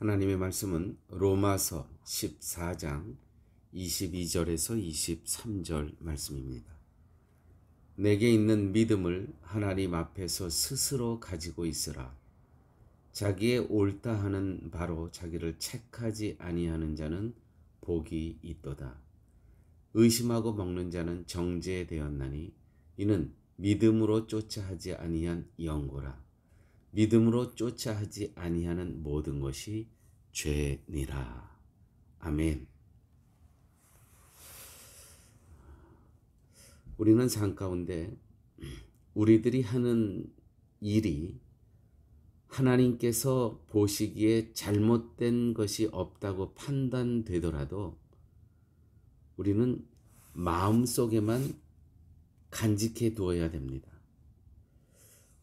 하나님의 말씀은 로마서 14장 22절에서 23절 말씀입니다. 내게 있는 믿음을 하나님 앞에서 스스로 가지고 있으라. 자기의 옳다 하는 바로 자기를 책하지 아니하는 자는 복이 있도다. 의심하고 먹는 자는 정죄되었나니 이는 믿음으로 쫓아 하지 아니한 영고라. 믿음으로 쫓아 하지 아니하는 모든 것이 죄니라. 아멘. 우리는 삶 가운데 우리들이 하는 일이 하나님께서 보시기에 잘못된 것이 없다고 판단되더라도 우리는 마음속에만 간직해 두어야 됩니다.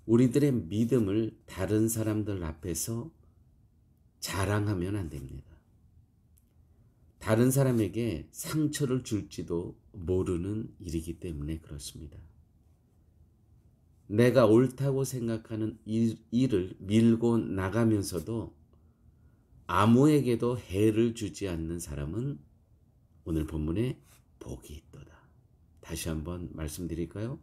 우리들의 믿음을 다른 사람들 앞에서 자랑하면 안 됩니다. 다른 사람에게 상처를 줄지도 모르는 일이기 때문에 그렇습니다. 내가 옳다고 생각하는 일을 밀고 나가면서도 아무에게도 해를 주지 않는 사람은 오늘 본문에 복이 있도다. 다시 한번 말씀드릴까요?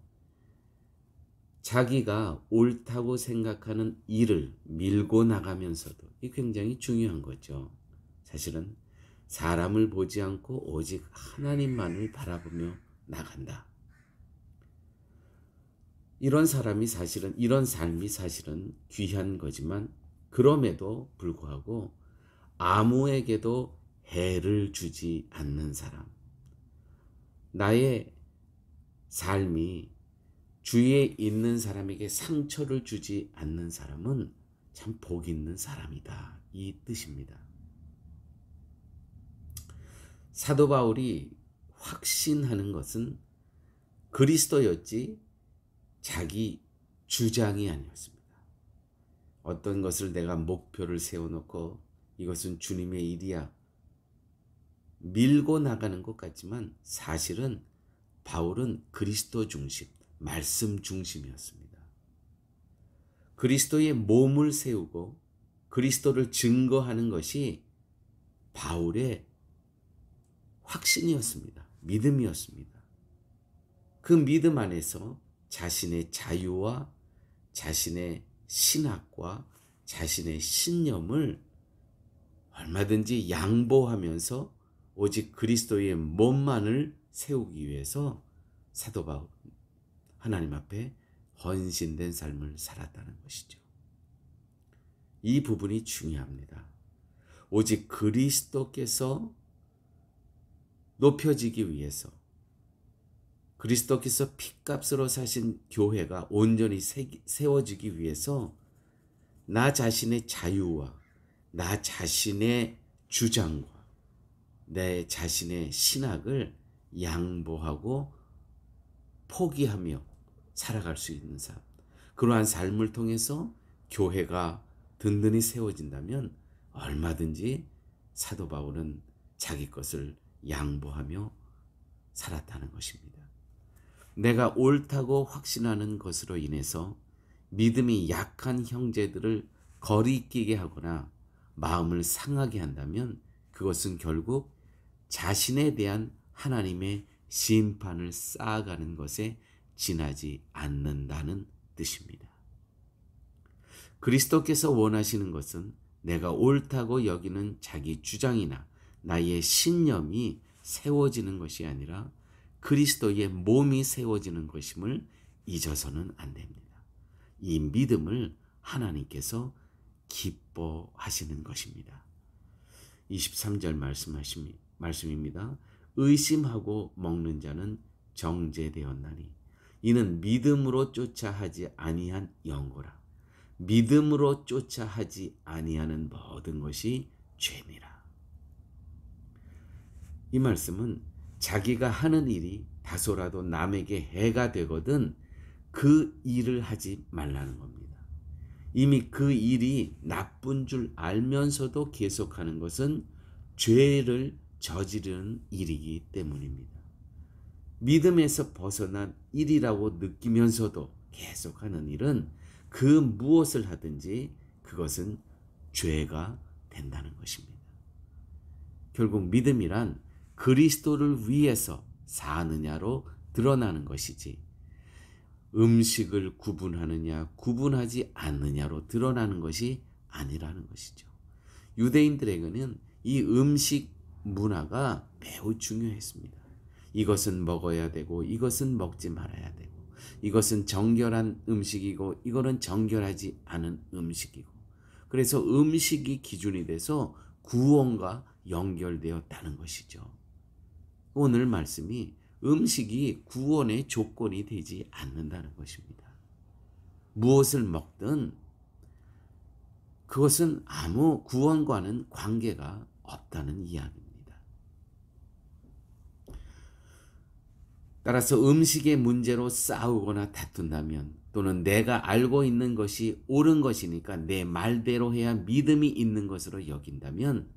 자기가 옳다고 생각하는 일을 밀고 나가면서도, 이 굉장히 중요한 거죠. 사실은 사람을 보지 않고 오직 하나님만을 바라보며 나간다. 이런 삶이 사실은 귀한 거지만 그럼에도 불구하고 아무에게도 해를 주지 않는 사람, 나의 삶이 주위에 있는 사람에게 상처를 주지 않는 사람은 참 복 있는 사람이다, 이 뜻입니다. 사도 바울이 확신하는 것은 그리스도였지 자기 주장이 아니었습니다. 어떤 것을 내가 목표를 세워놓고 이것은 주님의 일이야 밀고 나가는 것 같지만 사실은 바울은 그리스도 중심, 말씀 중심이었습니다. 그리스도의 몸을 세우고 그리스도를 증거하는 것이 바울의 확신이었습니다. 믿음이었습니다. 그 믿음 안에서 자신의 자유와 자신의 신학과 자신의 신념을 얼마든지 양보하면서 오직 그리스도의 몸만을 세우기 위해서 사도 바울은 하나님 앞에 헌신된 삶을 살았다는 것이죠. 이 부분이 중요합니다. 오직 그리스도께서 높여지기 위해서, 그리스도께서 핏값으로 사신 교회가 온전히 세워지기 위해서 나 자신의 자유와 나 자신의 주장과 내 자신의 신학을 양보하고 포기하며 살아갈 수 있는 삶, 그러한 삶을 통해서 교회가 든든히 세워진다면 얼마든지 사도 바울은 자기 것을 양보하며 살았다는 것입니다. 내가 옳다고 확신하는 것으로 인해서 믿음이 약한 형제들을 거리끼게 하거나 마음을 상하게 한다면 그것은 결국 자신에 대한 하나님의 심판을 쌓아가는 것에 지나지 않는다는 뜻입니다. 그리스도께서 원하시는 것은 내가 옳다고 여기는 자기 주장이나 나의 신념이 세워지는 것이 아니라 그리스도의 몸이 세워지는 것임을 잊어서는 안 됩니다. 이 믿음을 하나님께서 기뻐하시는 것입니다. 23절 말씀입니다. 의심하고 먹는 자는 정죄되었나니 이는 믿음으로 쫓아 하지 아니한 영고라. 믿음으로 쫓아 하지 아니하는 모든 것이 죄니라. 이 말씀은 자기가 하는 일이 다소라도 남에게 해가 되거든 그 일을 하지 말라는 겁니다. 이미 그 일이 나쁜 줄 알면서도 계속하는 것은 죄를 저지르는 일이기 때문입니다. 믿음에서 벗어난 일이라고 느끼면서도 계속하는 일은 그 무엇을 하든지 그것은 죄가 된다는 것입니다. 결국 믿음이란 그리스도를 위해서 사느냐로 드러나는 것이지 음식을 구분하느냐 구분하지 않느냐로 드러나는 것이 아니라는 것이죠. 유대인들에게는 이 음식 문화가 매우 중요했습니다. 이것은 먹어야 되고 이것은 먹지 말아야 되고 이것은 정결한 음식이고 이거는 정결하지 않은 음식이고 그래서 음식이 기준이 돼서 구원과 연결되었다는 것이죠. 오늘 말씀이 음식이 구원의 조건이 되지 않는다는 것입니다. 무엇을 먹든 그것은 아무 구원과는 관계가 없다는 이야기입니다. 따라서 음식의 문제로 싸우거나 다툰다면 또는 내가 알고 있는 것이 옳은 것이니까 내 말대로 해야 믿음이 있는 것으로 여긴다면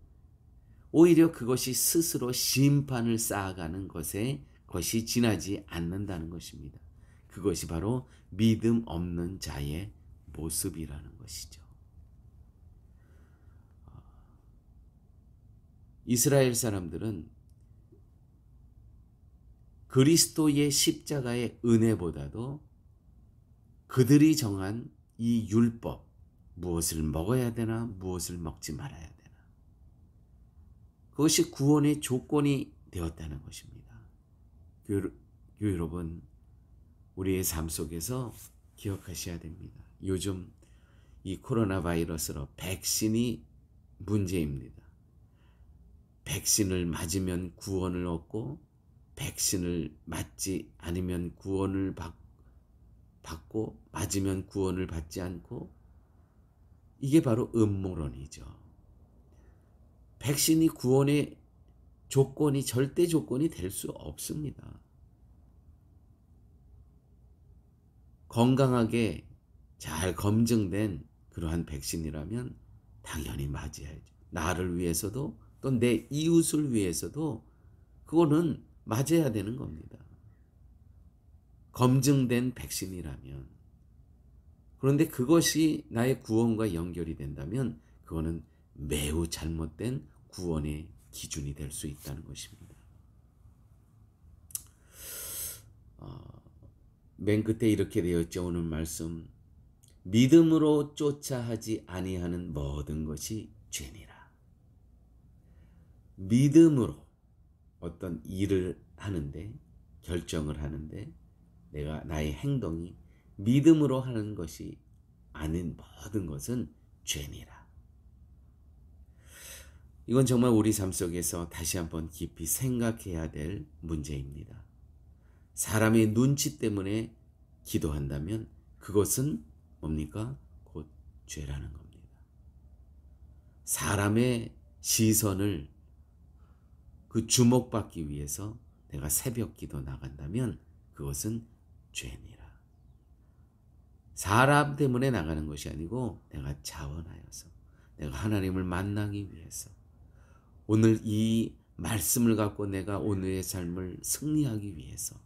오히려 그것이 스스로 심판을 쌓아가는 것이 지나지 않는다는 것입니다. 그것이 바로 믿음 없는 자의 모습이라는 것이죠. 이스라엘 사람들은 그리스도의 십자가의 은혜보다도 그들이 정한 이 율법, 무엇을 먹어야 되나, 무엇을 먹지 말아야 되나. 그것이 구원의 조건이 되었다는 것입니다. 교회 여러분, 우리의 삶 속에서 기억하셔야 됩니다. 요즘 이 코로나 바이러스로 백신이 문제입니다. 백신을 맞으면 구원을 얻고 백신을 맞지 않으면 구원을 받고 맞으면 구원을 받지 않고 이게 바로 음모론이죠. 백신이 구원의 조건이 절대 조건이 될 수 없습니다. 건강하게 잘 검증된 그러한 백신이라면 당연히 맞아야죠. 나를 위해서도 또 내 이웃을 위해서도 그거는 맞아야 되는 겁니다. 검증된 백신이라면. 그런데 그것이 나의 구원과 연결이 된다면 그거는 매우 잘못된 구원의 기준이 될 수 있다는 것입니다. 맨 끝에 이렇게 되어 있죠. 오늘 말씀. 믿음으로 쫓아 하지 아니하는 모든 것이 죄니라. 믿음으로 어떤 일을 하는데 결정을 하는데 내가 나의 행동이 믿음으로 하는 것이 아닌 모든 것은 죄니라. 이건 정말 우리 삶 속에서 다시 한번 깊이 생각해야 될 문제입니다. 사람의 눈치 때문에 기도한다면 그것은 뭡니까? 곧 죄라는 겁니다. 사람의 시선을 그 주목받기 위해서 내가 새벽 기도 나간다면 그것은 죄니라. 사람 때문에 나가는 것이 아니고 내가 자원하여서 내가 하나님을 만나기 위해서 오늘 이 말씀을 갖고 내가 오늘의 삶을 승리하기 위해서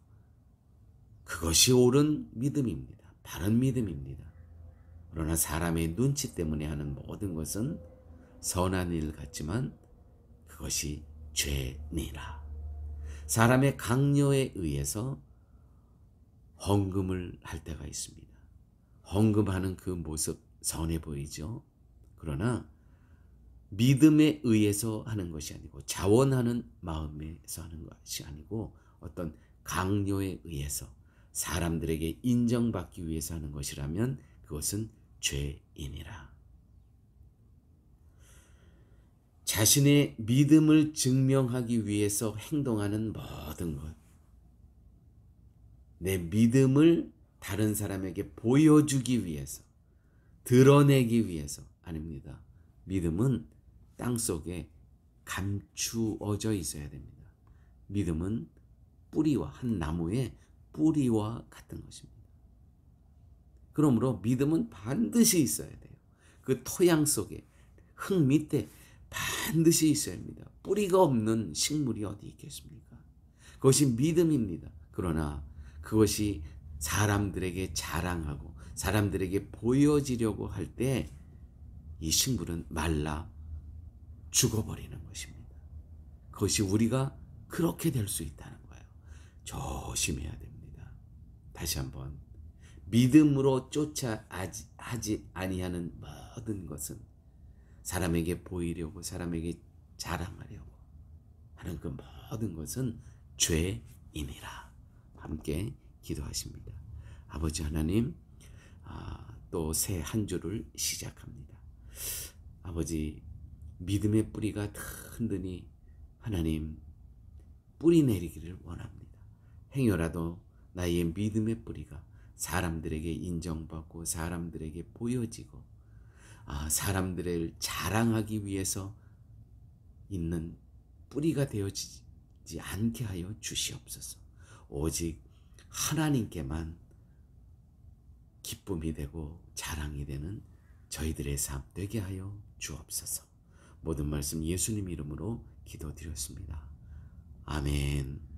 그것이 옳은 믿음입니다. 바른 믿음입니다. 그러나 사람의 눈치 때문에 하는 모든 것은 선한 일 같지만 그것이 죄니라. 사람의 강요에 의해서 헌금을 할 때가 있습니다. 헌금하는 그 모습 선해 보이죠. 그러나 믿음에 의해서 하는 것이 아니고 자원하는 마음에서 하는 것이 아니고 어떤 강요에 의해서 사람들에게 인정받기 위해서 하는 것이라면 그것은 죄이니라. 자신의 믿음을 증명하기 위해서 행동하는 모든 것, 내 믿음을 다른 사람에게 보여주기 위해서, 드러내기 위해서 아닙니다. 믿음은 땅속에 감추어져 있어야 됩니다. 믿음은 뿌리와 한 나무의 뿌리와 같은 것입니다. 그러므로 믿음은 반드시 있어야 돼요. 그 토양 속에 흙 밑에 반드시 있어야 합니다. 뿌리가 없는 식물이 어디 있겠습니까? 그것이 믿음입니다. 그러나 그것이 사람들에게 자랑하고 사람들에게 보여지려고 할 때 이 식물은 말라 죽어버리는 것입니다. 그것이 우리가 그렇게 될 수 있다는 거예요. 조심해야 됩니다. 다시 한번, 믿음으로 하지 아니하는 모든 것은 사람에게 보이려고, 사람에게 자랑하려고 하는 그 모든 것은 죄이니라. 함께 기도하십니다. 아버지 하나님, 또 새 한 주를 시작합니다. 아버지, 믿음의 뿌리가 든든히 하나님 뿌리 내리기를 원합니다. 행여라도 나의 믿음의 뿌리가 사람들에게 인정받고 사람들에게 보여지고 사람들을 자랑하기 위해서 있는 뿌리가 되어지지 않게 하여 주시옵소서. 오직 하나님께만 기쁨이 되고 자랑이 되는 저희들의 삶 되게 하여 주옵소서. 모든 말씀 예수님 이름으로 기도드렸습니다. 아멘.